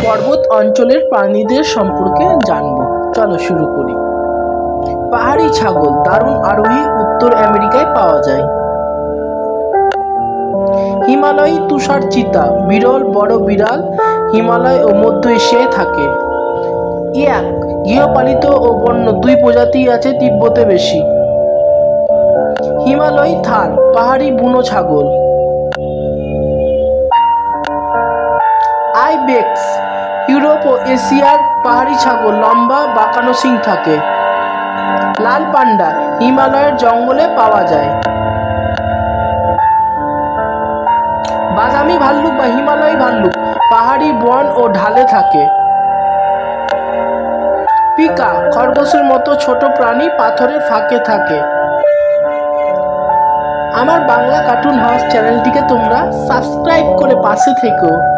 পর্বত অঞ্চলের প্রাণীদের সম্পর্কে জানব। চলো শুরু করি। পাহাড়ি ছাগল দারুণ আরোহী উত্তর আমেরিকায় পাওয়া যায়। হিমালয়ী তুষার চিতা বিরল বড় বিড়াল হিমালয় ও মধ্য এশিয়ায় থাকে। ইয়াক গৃহপালিত ও বন্য দুই প্রজাতি আছে, তিব্বতে বেশি। হিমালয়ী থার পাহাড়ি বুনো ছাগল। আইবেক্স ইউরোপ ও এশিয়ার পাহাড়ি ছাগল, লম্বা বাঁকানো শিং থাকে। লাল পান্ডা হিমালয়ের জঙ্গলে পাওয়া যায়। বাদামি ভাল্লুক বা হিমালয়ী ভাল্লুক পাহাড়ি বন ও ঢালে থাকে। পিকা খরগোশের মতো ছোট প্রাণী, পাথরের ফাঁকে থাকে। আমার বাংলা কার্টুন হাউস চ্যানেলটিকে তোমরা সাবস্ক্রাইব করে পাশে থেকো।